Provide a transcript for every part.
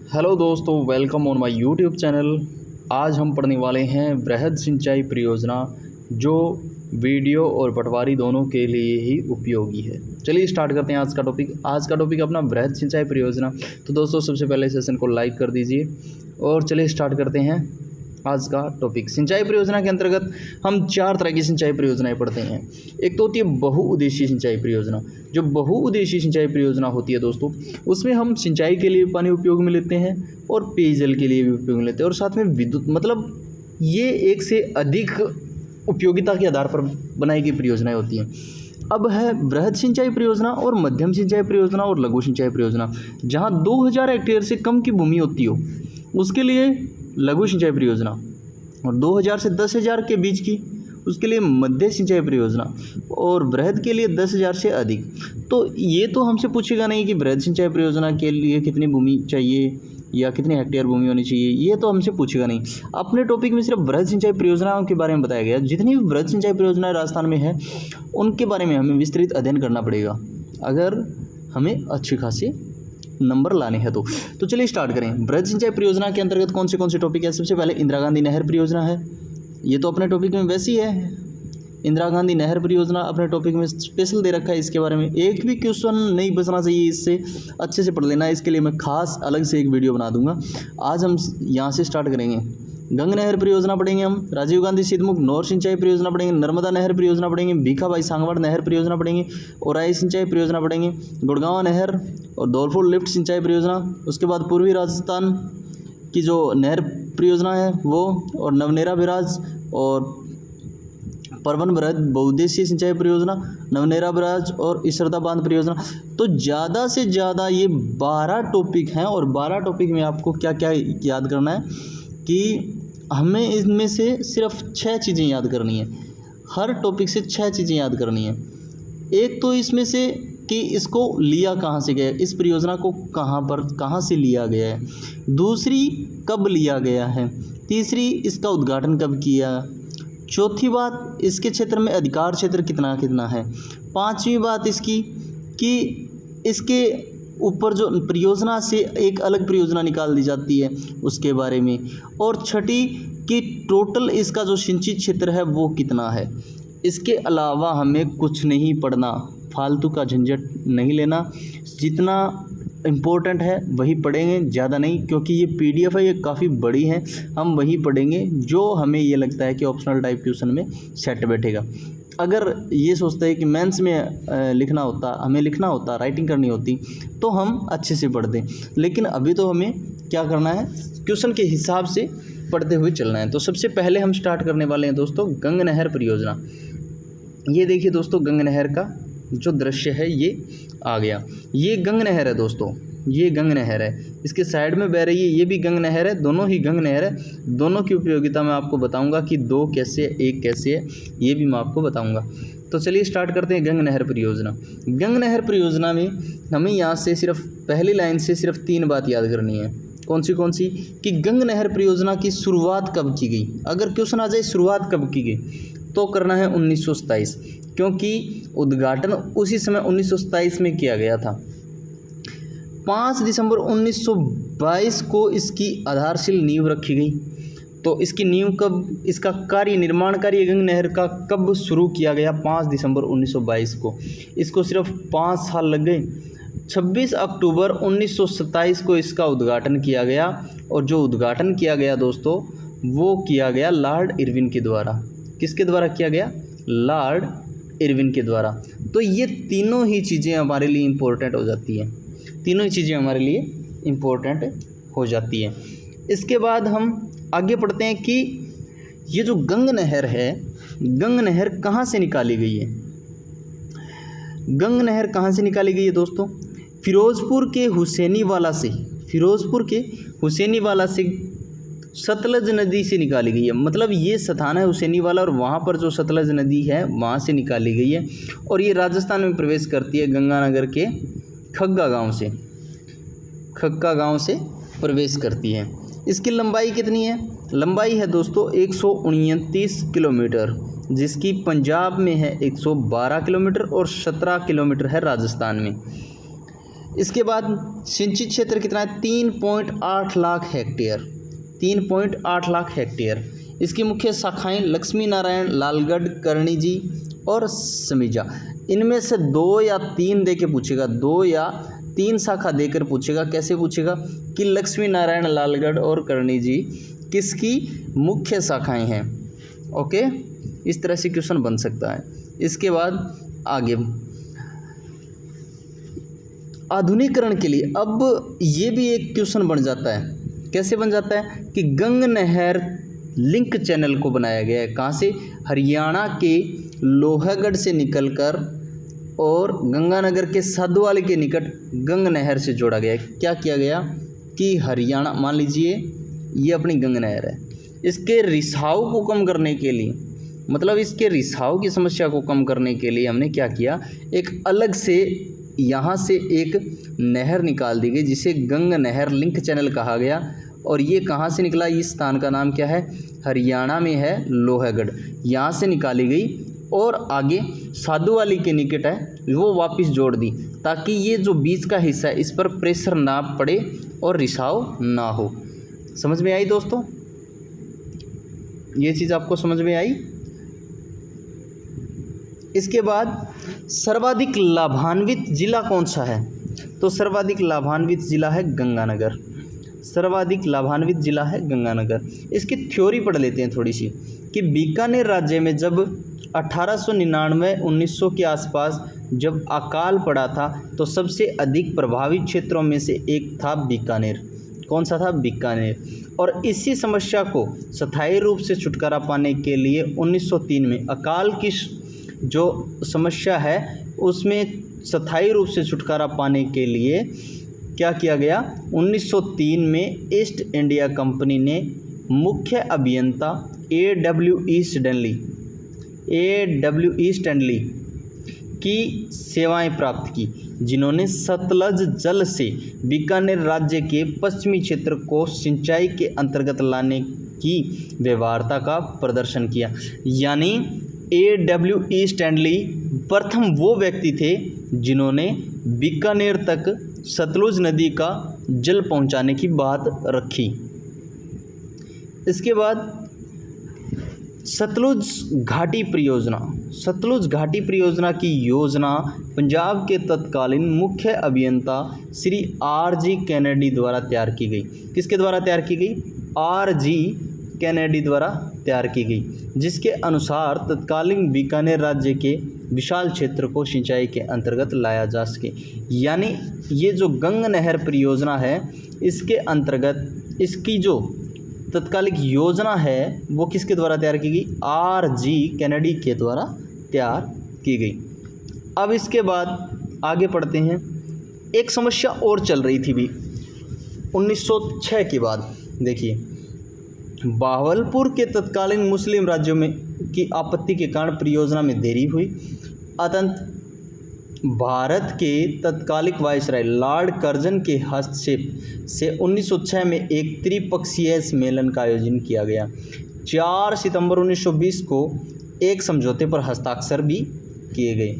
Hello दोस्तों, welcome on my YouTube channel. आज हम पढ़ने वाले हैं वृहद सिंचाई परियोजना, जो वीडियो और पटवारी दोनों के लिए ही उपयोगी है। चलिए स्टार्ट करते हैं आज का टॉपिक अपना वृहद सिंचाई परियोजना। तो दोस्तों, सबसे पहले सेशन को लाइक कर दीजिए और चलिए स्टार्ट करते हैं आज का टॉपिक। सिंचाई परियोजना के अंतर्गत हम 4 तरह की सिंचाई परियोजनाएं पढ़ते हैं। एक तो होती है बहुउद्देशीय सिंचाई परियोजना। जो बहुउद्देशीय सिंचाई परियोजना होती है दोस्तों, उसमें हम सिंचाई के लिए पानी उपयोग में लेते हैं और पेयजल के लिए भी उपयोग में लेते हैं, और साथ में विद्युत, मतलब ये एक से अधिक उपयोगिता के आधार पर बनाई गई परियोजनाएं होती हैं। अब है वृहद सिंचाई परियोजना और मध्यम सिंचाई परियोजना और लघु सिंचाई परियोजना। जहाँ 2000 हेक्टेयर से कम की भूमि होती हो उसके लिए लघु सिंचाई परियोजना, और 2000 से 10,000 के बीच की उसके लिए मध्य सिंचाई परियोजना, और वृहद के लिए 10,000 से अधिक। तो ये तो हमसे पूछेगा नहीं कि वृहद सिंचाई परियोजना के लिए कितनी भूमि चाहिए या कितने हेक्टेयर भूमि होनी चाहिए, ये तो हमसे पूछेगा नहीं। अपने टॉपिक में सिर्फ वृहद सिंचाई परियोजनाओं के बारे में बताया गया। जितनी भी वृहद सिंचाई परियोजनाएं राजस्थान में है उनके बारे में हमें विस्तृत अध्ययन करना पड़ेगा अगर हमें अच्छी खासी नंबर लाने हैं तो चलिए स्टार्ट करें। वृहद सिंचाई परियोजना के अंतर्गत कौन से टॉपिक है। सबसे पहले इंदिरा गांधी नहर परियोजना है, ये तो अपने टॉपिक में वैसी है। इंदिरा गांधी नहर परियोजना अपने टॉपिक में स्पेशल दे रखा है। इसके बारे में एक भी क्वेश्चन नहीं बचना चाहिए, इससे अच्छे से पढ़ लेना। इसके लिए मैं खास अलग से एक वीडियो बना दूंगा। आज हम यहाँ से स्टार्ट करेंगे। गंग नहर परियोजना पढ़ेंगे हम, राजीव गांधी सिद्धमुख नौर सिंचाई परियोजना पढ़ेंगे, नर्मदा नहर परियोजना पढ़ेंगे, भीखाबाई सांगवाड़ नहर परियोजना पढ़ेंगे, ओराई सिंचाई परियोजना पढ़ेंगे, गुड़गांव नहर और धौलपुर लिफ्ट सिंचाई परियोजना। उसके बाद पूर्वी राजस्थान की जो नहर परियोजना है वो, और नवनेरा बिराज और परवन वृहद बहुउद्देशीय सिंचाई परियोजना, नवनेरा बिराज और इसरदा बांध परियोजना। तो ज़्यादा से ज़्यादा ये 12 टॉपिक हैं, और 12 टॉपिक में आपको क्या क्या याद करना है कि हमें इनमें से सिर्फ 6 चीज़ें याद करनी है। हर टॉपिक से 6 चीज़ें याद करनी है। एक तो इसमें से कि इसको लिया कहाँ से गया, इस परियोजना को कहाँ से लिया गया है। दूसरी, कब लिया गया है। तीसरी, इसका उद्घाटन कब किया। चौथी बात, इसके क्षेत्र में अधिकार क्षेत्र कितना कितना है। पांचवी बात इसकी कि इसके ऊपर जो परियोजना से एक अलग परियोजना निकाल दी जाती है उसके बारे में। और छठी कि टोटल इसका जो सिंचित क्षेत्र है वो कितना है। इसके अलावा हमें कुछ नहीं पढ़ना, फालतू का झंझट नहीं लेना। जितना इम्पोर्टेंट है वही पढ़ेंगे, ज़्यादा नहीं, क्योंकि ये पीडीएफ है, ये काफ़ी बड़ी है। हम वही पढ़ेंगे जो हमें ये लगता है कि ऑप्शनल टाइप क्वेश्चन में सेट बैठेगा। अगर ये सोचते हैं कि मेंस में लिखना होता, हमें लिखना होता, राइटिंग करनी होती, तो हम अच्छे से पढ़ते। लेकिन अभी तो हमें क्या करना है, क्वेश्चन के हिसाब से पढ़ते हुए चलना है। तो सबसे पहले हम स्टार्ट करने वाले हैं दोस्तों गंग नहर परियोजना। ये देखिए दोस्तों, गंग नहर का जो दृश्य है ये आ गया। ये गंग नहर है दोस्तों, ये गंग नहर है। इसके साइड में बह रही है, ये भी गंग नहर है। दोनों ही गंग नहर है। दोनों की उपयोगिता मैं आपको बताऊंगा कि 2 कैसे है, 1 कैसे है, ये भी मैं आपको बताऊंगा। तो चलिए स्टार्ट करते हैं गंग नहर परियोजना। गंग नहर परियोजना में हमें यहाँ से सिर्फ पहली लाइन से सिर्फ 3 बात याद करनी है। कौन सी कि गंग नहर परियोजना की शुरुआत कब की गई। अगर क्वेश्चन आ जाए शुरुआत कब की गई तो करना है 1927, क्योंकि उद्घाटन उसी समय 1927 में किया गया था। 5 दिसंबर 1922 को इसकी आधारशिल नींव रखी गई। तो इसकी नींव कब, इसका निर्माण कार्य गंग नहर का कब शुरू किया गया, 5 दिसंबर 1922 को। इसको सिर्फ 5 साल लग गए। 26 अक्टूबर 1927 को इसका उद्घाटन किया गया, और जो उद्घाटन किया गया दोस्तों वो किया गया लॉर्ड इरविन के द्वारा। किसके द्वारा किया गया, लॉर्ड इरविन के द्वारा। तो ये तीनों ही चीज़ें हमारे लिए इम्पोर्टेंट हो जाती हैं, तीनों ही चीज़ें हमारे लिए इम्पोर्टेंट हो जाती हैं। इसके बाद हम आगे पढ़ते हैं कि ये जो गंग नहर है, गंग नहर कहाँ से निकाली गई है। गंग नहर कहाँ से निकाली गई है दोस्तों, फिरोजपुर के हुसैनीवाला से सतलज नदी से निकाली गई है। मतलब ये स्थान है हुसैनीवाला, और वहाँ पर जो सतलज नदी है वहाँ से निकाली गई है, और ये राजस्थान में प्रवेश करती है गंगानगर के खग्गा गांव से प्रवेश करती है। इसकी लंबाई कितनी है, लंबाई है दोस्तों 129 किलोमीटर, जिसकी पंजाब में है 112 किलोमीटर और 17 किलोमीटर है राजस्थान में। इसके बाद सिंचित क्षेत्र कितना है? 3.8 लाख हेक्टेयर, 3.8 लाख हेक्टेयर। इसकी मुख्य शाखाएं लक्ष्मी नारायण, लालगढ़, करणी और समीजा। इनमें से 2 या 3 दे के पूछेगा, 2 या 3 शाखा देकर पूछेगा। कैसे पूछेगा कि लक्ष्मी नारायण, लालगढ़ और करणी किसकी मुख्य शाखाएं हैं। ओके, इस तरह से क्वेश्चन बन सकता है। इसके बाद आगे आधुनिकीकरण के लिए अब ये भी एक क्वेश्चन बन जाता है। कैसे बन जाता है कि गंग नहर लिंक चैनल को बनाया गया है। कहाँ से? हरियाणा के लोहागढ़ से निकलकर और गंगानगर के साधुवाली के निकट गंग नहर से जोड़ा गया है। क्या किया गया कि हरियाणा, मान लीजिए ये अपनी गंग नहर है, इसके रिसाव को कम करने के लिए, मतलब इसके रिसाव की समस्या को कम करने के लिए हमने क्या किया, एक अलग से यहाँ से एक नहर निकाल दी गई जिसे गंग नहर लिंक चैनल कहा गया। और ये कहाँ से निकला? इस स्थान का नाम क्या है? हरियाणा में है लोहागढ़। यहाँ से निकाली गई और आगे साधुवाली के निकट है, वो वापस जोड़ दी ताकि ये जो बीच का हिस्सा है इस पर प्रेशर ना पड़े और रिसाव ना हो। समझ में आई दोस्तों? ये चीज़ आपको समझ में आई? इसके बाद सर्वाधिक लाभान्वित जिला कौन सा है? तो सर्वाधिक लाभान्वित जिला है गंगानगर। सर्वाधिक लाभान्वित जिला है गंगानगर। इसकी थ्योरी पढ़ लेते हैं थोड़ी सी कि बीकानेर राज्य में जब 1899-1900 के आसपास जब अकाल पड़ा था तो सबसे अधिक प्रभावित क्षेत्रों में से एक था बीकानेर। कौन सा था? बीकानेर। और इसी समस्या को स्थायी रूप से छुटकारा पाने के लिए 1903 में अकाल की जो समस्या है उसमें स्थायी रूप से छुटकारा पाने के लिए क्या किया गया? 1903 में ईस्ट इंडिया कंपनी ने मुख्य अभियंता A.W.E. स्टैनली की सेवाएं प्राप्त की, जिन्होंने सतलज जल से बीकानेर राज्य के पश्चिमी क्षेत्र को सिंचाई के अंतर्गत लाने की व्यवहार्यता का प्रदर्शन किया। यानी A.W.E. स्टैनली प्रथम वो व्यक्ति थे जिन्होंने बीकानेर तक सतलुज नदी का जल पहुंचाने की बात रखी। इसके बाद सतलुज घाटी परियोजना। सतलुज घाटी परियोजना की योजना पंजाब के तत्कालीन मुख्य अभियंता श्री R.G. कैनेडी द्वारा तैयार की गई। किसके द्वारा तैयार की गई? R.G. कैनेडी द्वारा तैयार की गई, जिसके अनुसार तत्कालीन बीकानेर राज्य के विशाल क्षेत्र को सिंचाई के अंतर्गत लाया जा सके। यानी ये जो गंग नहर परियोजना है इसके अंतर्गत इसकी जो तत्कालिक योजना है वो किसके द्वारा तैयार की गई? R.G. कैनेडी के द्वारा तैयार की गई। अब इसके बाद आगे पढ़ते हैं। एक समस्या और चल रही थी भी 1906 के बाद। देखिए, बहावलपुर के तत्कालीन मुस्लिम राज्यों में की आपत्ति के कारण परियोजना में देरी हुई। अतंत भारत के तत्कालिक वायसराय लॉर्ड कर्जन के हस्तक्षेप से 1906 में एक त्रिपक्षीय सम्मेलन का आयोजन किया गया। 4 सितंबर 1920 को एक समझौते पर हस्ताक्षर भी किए गए।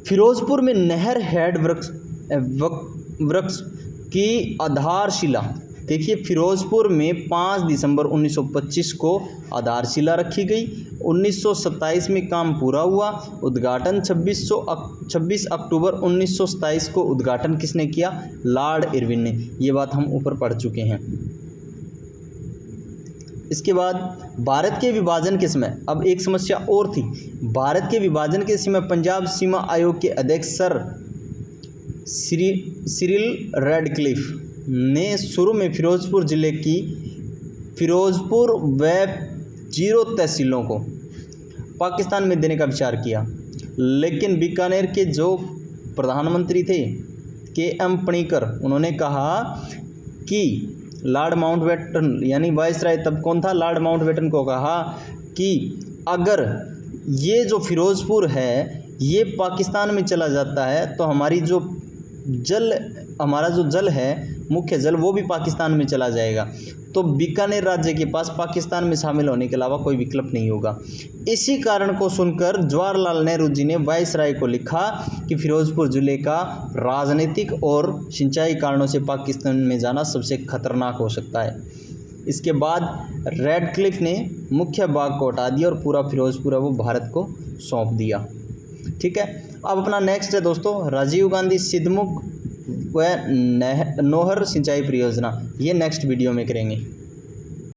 फिरोजपुर में नहर हेड वृक्ष की आधारशिला। देखिए, फिरोजपुर में 5 दिसंबर 1925 को आधारशिला रखी गई। 1927 में काम पूरा हुआ। उद्घाटन 26 अक्टूबर 1927 को उद्घाटन किसने किया? लॉर्ड इरविन ने। ये बात हम ऊपर पढ़ चुके हैं। इसके बाद भारत के विभाजन के समय अब एक समस्या और थी। भारत के विभाजन के समय पंजाब सीमा आयोग के अध्यक्ष सर सिरिल रेडक्लिफ ने शुरू में फिरोजपुर जिले की फिरोजपुर व 0 तहसीलों को पाकिस्तान में देने का विचार किया, लेकिन बीकानेर के जो प्रधानमंत्री थे K.M. पणिकर, उन्होंने कहा कि लॉर्ड माउंटबेटन यानी वायसराय तब कौन था? लॉर्ड माउंटबेटन को कहा कि अगर ये जो फिरोजपुर है ये पाकिस्तान में चला जाता है तो हमारा जो जल है मुख्य जल वो भी पाकिस्तान में चला जाएगा। तो बीकानेर राज्य के पास पाकिस्तान में शामिल होने के अलावा कोई विकल्प नहीं होगा। इसी कारण को सुनकर जवाहरलाल नेहरू जी ने वायसराय को लिखा कि फिरोजपुर जिले का राजनीतिक और सिंचाई कारणों से पाकिस्तान में जाना सबसे खतरनाक हो सकता है। इसके बाद रेडक्लिफ ने मुख्य बाग को हटा दिया और पूरा फिरोजपुर है वो भारत को सौंप दिया। ठीक है, अब अपना नेक्स्ट है दोस्तों राजीव गांधी सिद्धमुख व नोहर सिंचाई परियोजना, ये नेक्स्ट वीडियो में करेंगे।